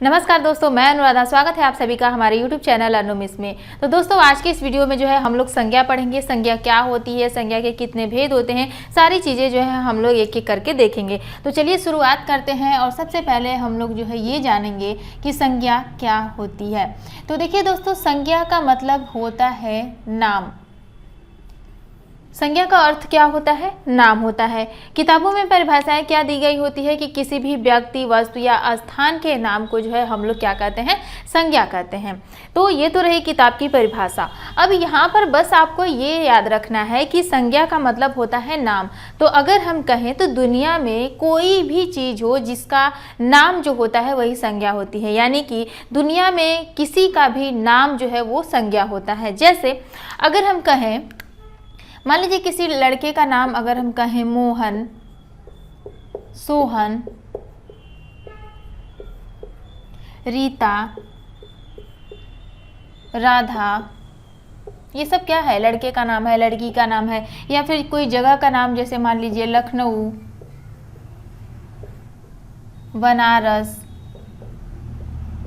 नमस्कार दोस्तों, मैं अनुराधा। स्वागत है आप सभी का हमारे YouTube चैनल अनुमिस में। तो दोस्तों, आज के इस वीडियो में जो है हम लोग संज्ञा पढ़ेंगे। संज्ञा क्या होती है, संज्ञा के कितने भेद होते हैं, सारी चीज़ें जो है हम लोग एक एक करके देखेंगे। तो चलिए शुरुआत करते हैं और सबसे पहले हम लोग जो है ये जानेंगे कि संज्ञा क्या होती है। तो देखिए दोस्तों, संज्ञा का मतलब होता है नाम। संज्ञा का अर्थ क्या होता है? नाम होता है। किताबों में परिभाषाएं क्या दी गई होती है कि किसी भी व्यक्ति, वस्तु या स्थान के नाम को जो है हम लोग क्या कहते हैं? संज्ञा कहते हैं। तो ये तो रही किताब की परिभाषा। अब यहाँ पर बस आपको ये याद रखना है कि संज्ञा का मतलब होता है नाम। तो अगर हम कहें तो दुनिया में कोई भी चीज़ हो जिसका नाम जो होता है वही संज्ञा होती है, यानी कि दुनिया में किसी का भी नाम जो है वो संज्ञा होता है। जैसे अगर हम कहें, मान लीजिए किसी लड़के का नाम अगर हम कहें मोहन, सोहन, रीता, राधा, ये सब क्या है? लड़के का नाम है, लड़की का नाम है। या फिर कोई जगह का नाम, जैसे मान लीजिए लखनऊ, बनारस,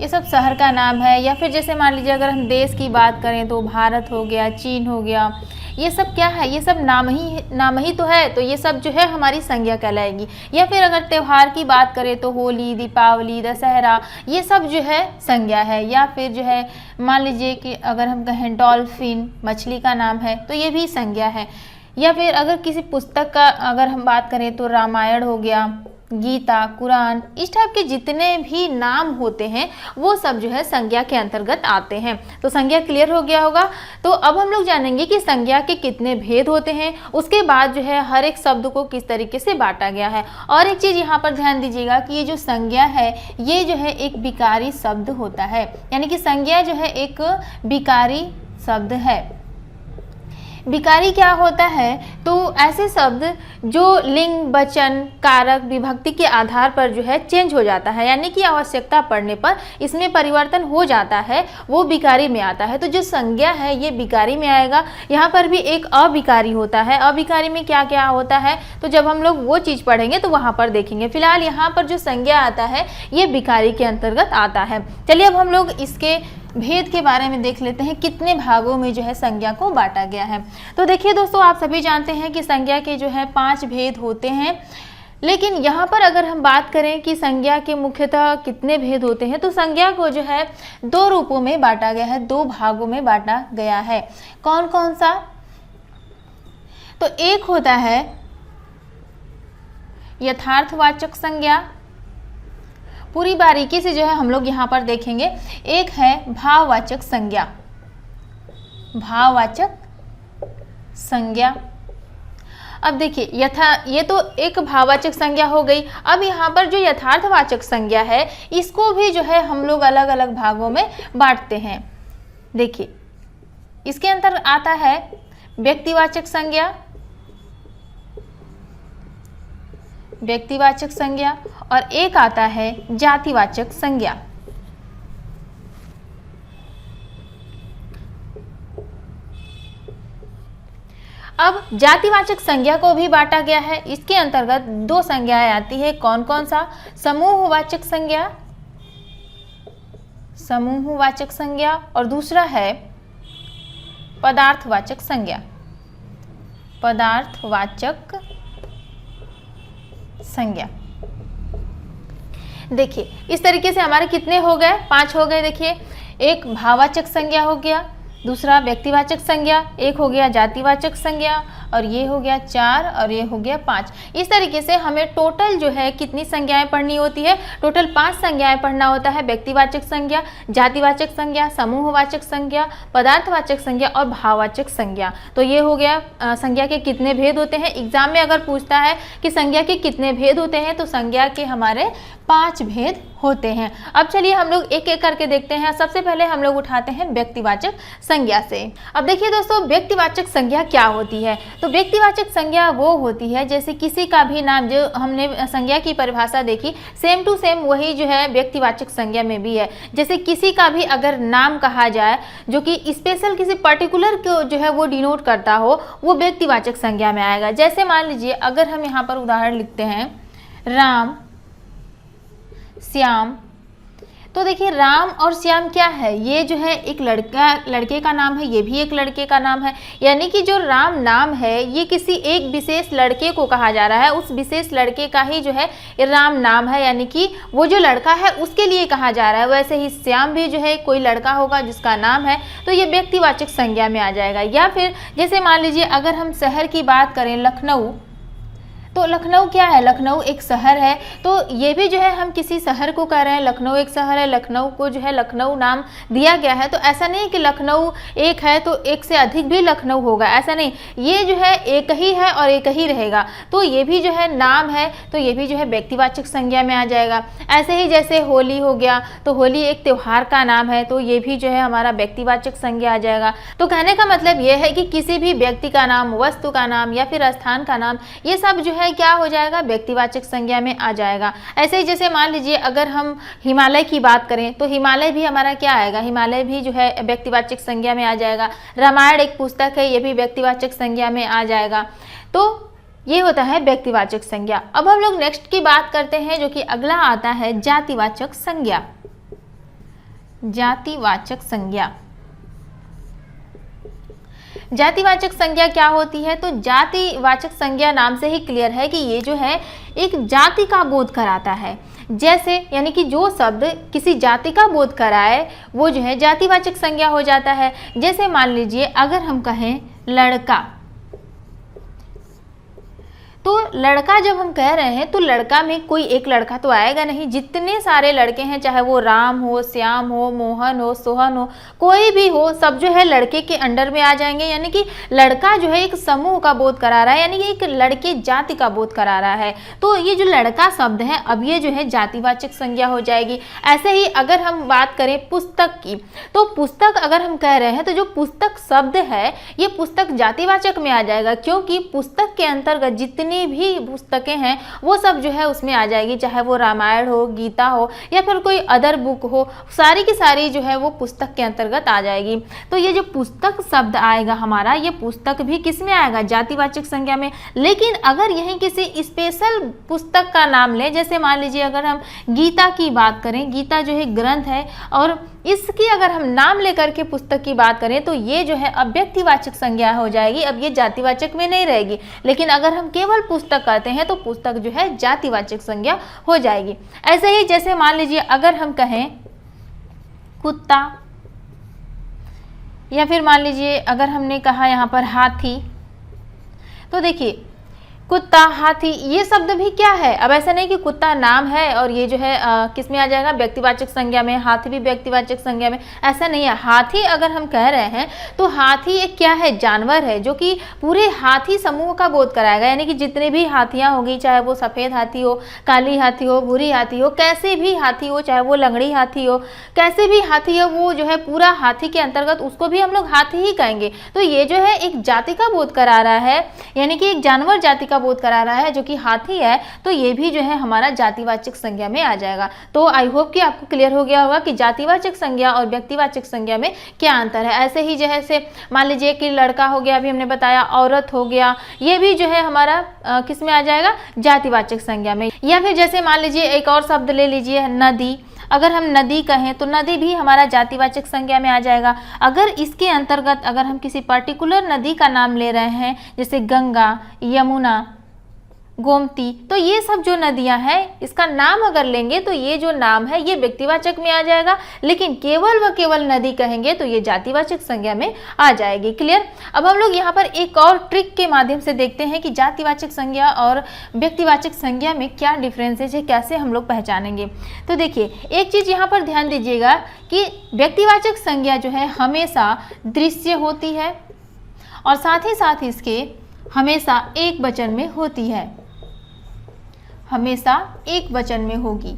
ये सब शहर का नाम है। या फिर जैसे मान लीजिए अगर हम देश की बात करें तो भारत हो गया, चीन हो गया, ये सब क्या है? ये सब नाम ही तो है। तो ये सब जो है हमारी संज्ञा कहलाएगी। या फिर अगर त्यौहार की बात करें तो होली, दीपावली, दशहरा, ये सब जो है संज्ञा है। या फिर जो है मान लीजिए कि अगर हम कहें डॉल्फिन, मछली का नाम है, तो ये भी संज्ञा है। या फिर अगर किसी पुस्तक का अगर हम बात करें तो रामायण हो गया, गीता, कुरान, इस टाइप के जितने भी नाम होते हैं वो सब जो है संज्ञा के अंतर्गत आते हैं। तो संज्ञा क्लियर हो गया होगा। तो अब हम लोग जानेंगे कि संज्ञा के कितने भेद होते हैं, उसके बाद जो है हर एक शब्द को किस तरीके से बांटा गया है। और एक चीज़ यहाँ पर ध्यान दीजिएगा कि ये जो संज्ञा है ये जो है एक विकारी शब्द होता है, यानी कि संज्ञा जो है एक विकारी शब्द है। विकारी क्या होता है? तो ऐसे शब्द जो लिंग, वचन, कारक, विभक्ति के आधार पर जो है चेंज हो जाता है, यानी कि आवश्यकता पड़ने पर इसमें परिवर्तन हो जाता है, वो विकारी में आता है। तो जो संज्ञा है ये विकारी में आएगा। यहाँ पर भी एक अविकारी होता है। अविकारी में क्या क्या होता है? तो जब हम लोग वो चीज़ पढ़ेंगे तो वहाँ पर देखेंगे। फिलहाल यहाँ पर जो संज्ञा आता है ये विकारी के अंतर्गत आता है। चलिए अब हम लोग इसके भेद के बारे में देख लेते हैं, कितने भागों में जो है संज्ञा को बांटा गया है। तो देखिए दोस्तों, आप सभी जानते हैं कि संज्ञा के जो है 5 भेद होते हैं। लेकिन यहाँ पर अगर हम बात करें कि संज्ञा के मुख्यतः कितने भेद होते हैं, तो संज्ञा को जो है 2 रूपों में बांटा गया है, 2 भागों में बांटा गया है। कौन कौन सा? तो एक होता है यथार्थवाचक संज्ञा, पूरी बारीकी से जो है हम लोग यहाँ पर देखेंगे। एक है भाववाचक संज्ञा, भाववाचक संज्ञा। अब देखिए ये तो एक भाववाचक संज्ञा हो गई। अब यहाँ पर जो यथार्थवाचक संज्ञा है इसको भी जो है हम लोग अलग अलग भागों में बांटते हैं। देखिए इसके अंदर आता है व्यक्तिवाचक संज्ञा, व्यक्तिवाचक संज्ञा, और एक आता है जातिवाचक संज्ञा। अब जातिवाचक संज्ञा को भी बांटा गया है। इसके अंतर्गत 2 संज्ञाएं आती है। कौन कौन सा? समूहवाचक संज्ञा, समूहवाचक संज्ञा, और दूसरा है पदार्थवाचक संज्ञा, पदार्थवाचक संज्ञा। देखिए इस तरीके से हमारे कितने हो गए? 5 हो गए। देखिए एक भाववाचक संज्ञा हो गया, दूसरा व्यक्तिवाचक संज्ञा, एक हो गया जातिवाचक संज्ञा, और ये हो गया 4, और ये हो गया 5। इस तरीके से हमें टोटल जो है कितनी संज्ञाएं पढ़नी होती है? टोटल 5 संज्ञाएं पढ़ना होता है। व्यक्तिवाचक संज्ञा, जातिवाचक संज्ञा, समूहवाचक संज्ञा, पदार्थवाचक संज्ञा और भाववाचक संज्ञा। तो ये हो गया संज्ञा के कितने भेद होते हैं। एग्जाम में अगर पूछता है कि संज्ञा के कितने भेद होते हैं, तो संज्ञा के हमारे 5 भेद होते हैं। अब चलिए हम लोग एक एक करके देखते हैं। सबसे पहले हम लोग उठाते हैं व्यक्तिवाचक संज्ञा से। अब देखिए दोस्तों, व्यक्तिवाचक संज्ञा क्या होती है? तो व्यक्तिवाचक संज्ञा वो होती है जैसे किसी का भी नाम, जो हमने संज्ञा की परिभाषा देखी सेम टू सेम वही जो है व्यक्तिवाचक संज्ञा में भी है। जैसे किसी का भी अगर नाम कहा जाए जो कि स्पेशल किसी पर्टिकुलर को जो है वो डिनोट करता हो, वो व्यक्तिवाचक संज्ञा में आएगा। जैसे मान लीजिए अगर हम यहाँ पर उदाहरण लिखते हैं राम, श्याम, तो देखिए राम और श्याम क्या है, ये जो है एक लड़के का नाम है, ये भी एक लड़के का नाम है। यानी कि जो राम नाम है ये किसी एक विशेष लड़के को कहा जा रहा है, उस विशेष लड़के का ही जो है राम नाम है, यानी कि वो जो लड़का है उसके लिए कहा जा रहा है। वैसे ही श्याम भी जो है कोई लड़का होगा जिसका नाम है, तो ये व्यक्तिवाचक संज्ञा में आ जाएगा। या फिर जैसे मान लीजिए अगर हम शहर की बात करें, लखनऊ, तो लखनऊ क्या है, लखनऊ एक शहर है, तो ये भी जो है हम किसी शहर को कह रहे हैं लखनऊ एक शहर है, लखनऊ को जो है लखनऊ नाम दिया गया है। तो ऐसा नहीं कि लखनऊ एक है तो एक से अधिक भी लखनऊ होगा, ऐसा नहीं, ये जो है एक ही है और एक ही रहेगा। तो ये भी जो है नाम है, तो ये भी जो है व्यक्तिवाचक संज्ञा में आ जाएगा। ऐसे ही जैसे होली हो गया, तो होली एक त्यौहार का नाम है, तो ये भी जो है हमारा व्यक्तिवाचक संज्ञा आ जाएगा। तो कहने का मतलब ये है कि किसी भी व्यक्ति का नाम, वस्तु का नाम या फिर स्थान का नाम, ये सब जो है क्या हो जाएगा, व्यक्तिवाचक संज्ञा में आ जाएगा। ऐसे ही जैसे मान लीजिए अगर हम हिमालय की बात करें, तो हिमालय भी हमारा क्या आएगा, हिमालय भी जो है व्यक्तिवाचक संज्ञा में आ जाएगा। रामायण एक पुस्तक है, ये भी व्यक्तिवाचक संज्ञा में आ जाएगा। तो ये होता है व्यक्तिवाचक संज्ञा। अब हम लोग नेक्स्ट की बात करते हैं, जो कि अगला आता है जातिवाचक संज्ञा। जातिवाचक संज्ञा, जातिवाचक संज्ञा क्या होती है, तो जातिवाचक संज्ञा नाम से ही क्लियर है कि ये जो है एक जाति का बोध कराता है। जैसे यानी कि जो शब्द किसी जाति का बोध कराए वो जो है जातिवाचक संज्ञा हो जाता है। जैसे मान लीजिए अगर हम कहें लड़का, तो लड़का जब हम कह रहे हैं तो लड़का में कोई एक लड़का तो आएगा नहीं, जितने सारे लड़के हैं, चाहे वो राम हो, श्याम हो, मोहन हो, सोहन हो, कोई भी हो, सब जो है लड़के के अंडर में आ जाएंगे। यानी कि लड़का जो है एक समूह का बोध करा रहा है, यानी कि एक लड़के जाति का बोध करा रहा है। तो ये जो लड़का शब्द है अब ये जो है जातिवाचक संज्ञा हो जाएगी। ऐसे ही अगर हम बात करें पुस्तक की, तो पुस्तक अगर हम कह रहे हैं तो जो पुस्तक शब्द है ये पुस्तक जातिवाचक में आ जाएगा, क्योंकि पुस्तक के अंतर्गत जितनी भी पुस्तकें हैं वो सब जो है उसमें आ जाएगी, चाहे वो रामायण हो, गीता हो या फिर कोई अदर बुक हो, सारी की सारी जो है वो पुस्तक के अंतर्गत आ जाएगी। तो ये जो पुस्तक शब्द आएगा हमारा, ये पुस्तक भी किस में आएगा, जातिवाचक संज्ञा में। लेकिन अगर यहीं किसी स्पेशल पुस्तक का नाम लें, जैसे मान लीजिए अगर हम गीता की बात करें, गीता जो है ग्रंथ है और इसकी अगर हम नाम लेकर के पुस्तक की बात करें तो ये जो है अब व्यक्तिवाचक संज्ञा हो जाएगी, अब ये जातिवाचक में नहीं रहेगी। लेकिन अगर हम केवल पुस्तक कहते हैं तो पुस्तक जो है जातिवाचक संज्ञा हो जाएगी। ऐसे ही जैसे मान लीजिए अगर हम कहें कुत्ता, या फिर मान लीजिए अगर हमने कहा यहाँ पर हाथी, तो देखिए कुत्ता, हाथी, ये शब्द भी क्या है, अब ऐसा नहीं कि कुत्ता नाम है और ये जो है किस में आ जाएगा, व्यक्तिवाचक संज्ञा में, हाथी भी व्यक्तिवाचक संज्ञा में, ऐसा नहीं है। हाथी अगर हम कह रहे हैं तो हाथी एक क्या है, जानवर है, जो कि पूरे हाथी समूह का बोध कराएगा। यानी कि जितने भी हाथियां होगी, चाहे वो सफ़ेद हाथी हो, काली हाथी हो, भूरी हाथी हो, कैसे भी हाथी हो, चाहे वो लंगड़ी हाथी हो, कैसे भी हाथी हो, वो जो है पूरा हाथी के अंतर्गत उसको भी हम लोग हाथी ही कहेंगे। तो ये जो है एक जाति का बोध करा रहा है, यानी कि एक जानवर जाति का बोध करा रहा है जो कि हाथी है, तो ये भी जो है हमारा जातिवाचक संज्ञा में आ जाएगा। तो आई होप कि आपको क्लियर हो गया होगा कि जातिवाचक संज्ञा और व्यक्तिवाचक संज्ञा में क्या अंतर है। ऐसे ही जैसे मान लीजिए कि लड़का हो गया, अभी हमने बताया, औरत हो गया, ये भी जो है हमारा किस में आ जाएगा, जातिवाचक संज्ञा में। या फिर जैसे मान लीजिए एक और शब्द ले लीजिए, नदी, अगर हम नदी कहें तो नदी भी हमारा जातिवाचक संज्ञा में आ जाएगा। अगर इसके अंतर्गत अगर हम किसी पर्टिकुलर नदी का नाम ले रहे हैं, जैसे गंगा, यमुना, गोमती, तो ये सब जो नदियां हैं इसका नाम अगर लेंगे तो ये जो नाम है ये व्यक्तिवाचक में आ जाएगा, लेकिन केवल व केवल नदी कहेंगे तो ये जातिवाचक संज्ञा में आ जाएगी। क्लियर। अब हम लोग यहाँ पर एक और ट्रिक के माध्यम से देखते हैं कि जातिवाचक संज्ञा और व्यक्तिवाचक संज्ञा में क्या डिफरेंसेस है, कैसे हम लोग पहचानेंगे। तो देखिए एक चीज़ यहाँ पर ध्यान दीजिएगा कि व्यक्तिवाचक संज्ञा जो है हमेशा दृश्य होती है और साथ ही साथ इसके हमेशा एक वचन में होती है, हमेशा एक वचन में होगी,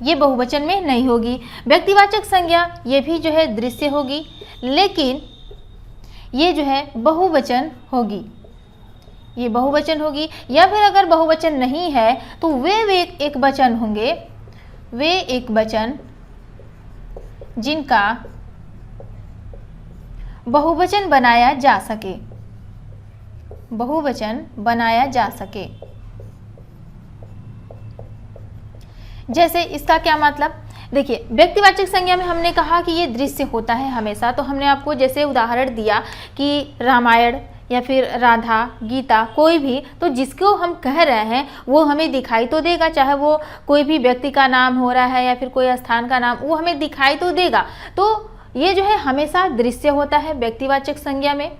ये बहुवचन में नहीं होगी। व्यक्तिवाचक संज्ञा ये भी जो है दृश्य होगी, लेकिन ये जो है बहुवचन होगी, ये बहुवचन होगी। या फिर अगर बहुवचन नहीं है तो वे एक वचन होंगे, वे एक वचन जिनका बहुवचन बनाया जा सके, बहुवचन बनाया जा सके। जैसे इसका क्या मतलब, देखिए व्यक्तिवाचक संज्ञा में हमने कहा कि ये दृश्य होता है हमेशा, तो हमने आपको जैसे उदाहरण दिया कि रामायण या फिर राधा, गीता, कोई भी, तो जिसको हम कह रहे हैं वो हमें दिखाई तो देगा, चाहे वो कोई भी व्यक्ति का नाम हो रहा है या फिर कोई स्थान का नाम, वो हमें दिखाई तो देगा। तो ये जो है हमेशा दृश्य होता है व्यक्तिवाचक संज्ञा में।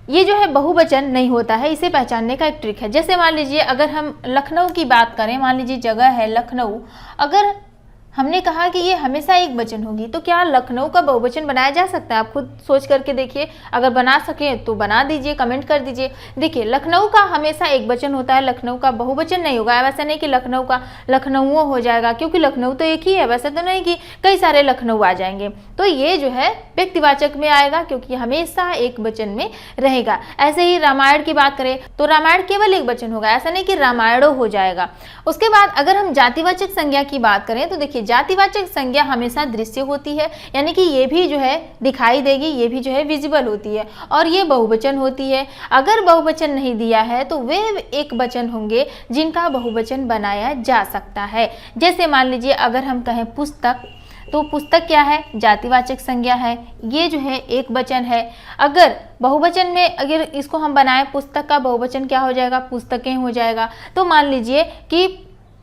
ये जो है बहुवचन नहीं होता है, इसे पहचानने का एक ट्रिक है। जैसे मान लीजिए अगर हम लखनऊ की बात करें, मान लीजिए जगह है लखनऊ, अगर हमने कहा कि ये हमेशा एक वचन होगी, तो क्या लखनऊ का बहुवचन बनाया जा सकता है? आप खुद सोच करके देखिए, अगर बना सके तो बना दीजिए, कमेंट कर दीजिए। देखिए लखनऊ का हमेशा एक वचन होता है, लखनऊ का बहुवचन नहीं होगा। वैसा नहीं कि लखनऊ का लखनऊ हो जाएगा, क्योंकि लखनऊ तो एक ही है, वैसा तो नहीं कि कई सारे लखनऊ आ जाएंगे। तो ये जो है व्यक्तिवाचक में आएगा, क्योंकि हमेशा एक वचन में रहेगा। ऐसे ही रामायण की बात करें तो रामायण केवल एक वचन होगा, ऐसा नहीं कि रामायणो हो जाएगा। उसके बाद अगर हम जातिवाचक संज्ञा की बात करें तो देखिए जातिवाचक संज्ञा हमेशा दृश्य होती है, यानी कि ये भी जो है दिखाई देगी, ये भी जो है विजिबल होती है, और ये बहुवचन होती है। अगर बहुवचन नहीं दिया है तो वे एक वचन होंगे जिनका बहुवचन बनाया जा सकता है। जैसे मान लीजिए अगर हम कहें पुस्तक, तो पुस्तक क्या है? जातिवाचक संज्ञा है, ये जो है एक वचन है। अगर बहुवचन में अगर इसको हम बनाएं, पुस्तक का बहुवचन क्या हो जाएगा? पुस्तकें हो जाएगा। तो मान लीजिए कि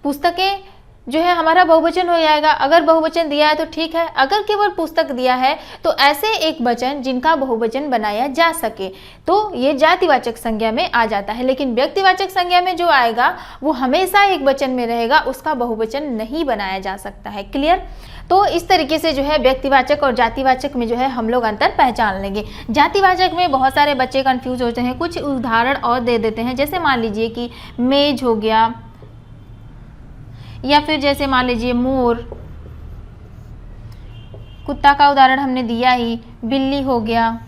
पुस्तकें जो है हमारा बहुवचन हो जाएगा। अगर बहुवचन दिया है तो ठीक है, अगर केवल पुस्तक दिया है तो ऐसे एक वचन जिनका बहुवचन बनाया जा सके, तो ये जातिवाचक संज्ञा में आ जाता है। लेकिन व्यक्तिवाचक संज्ञा में जो आएगा वो हमेशा एक वचन में रहेगा, उसका बहुवचन नहीं बनाया जा सकता है। क्लियर? तो इस तरीके से जो है व्यक्तिवाचक और जातिवाचक में जो है हम लोग अंतर पहचान लेंगे। जातिवाचक में बहुत सारे बच्चे कंफ्यूज होते हैं, कुछ उदाहरण और दे देते हैं। जैसे मान लीजिए कि मेज हो गया, या फिर जैसे मान लीजिए मोर, कुत्ता का उदाहरण हमने दिया ही, बिल्ली हो गया,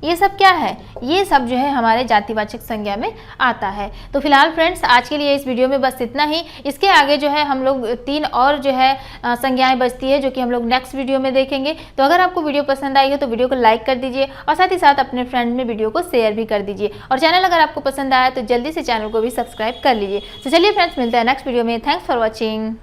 ये सब क्या है? ये सब जो है हमारे जातिवाचक संज्ञा में आता है। तो फिलहाल फ्रेंड्स आज के लिए इस वीडियो में बस इतना ही। इसके आगे जो है हम लोग 3 और जो है संज्ञाएं बचती है, जो कि हम लोग नेक्स्ट वीडियो में देखेंगे। तो अगर आपको वीडियो पसंद आई हो तो वीडियो को लाइक कर दीजिए, और साथ ही साथ अपने फ्रेंड में वीडियो को शेयर भी कर दीजिए। और चैनल अगर आपको पसंद आया तो जल्दी से चैनल को भी सब्सक्राइब कर लीजिए। तो चलिए फ्रेंड्स, मिलते हैं नेक्स्ट वीडियो में। Thanks for watching.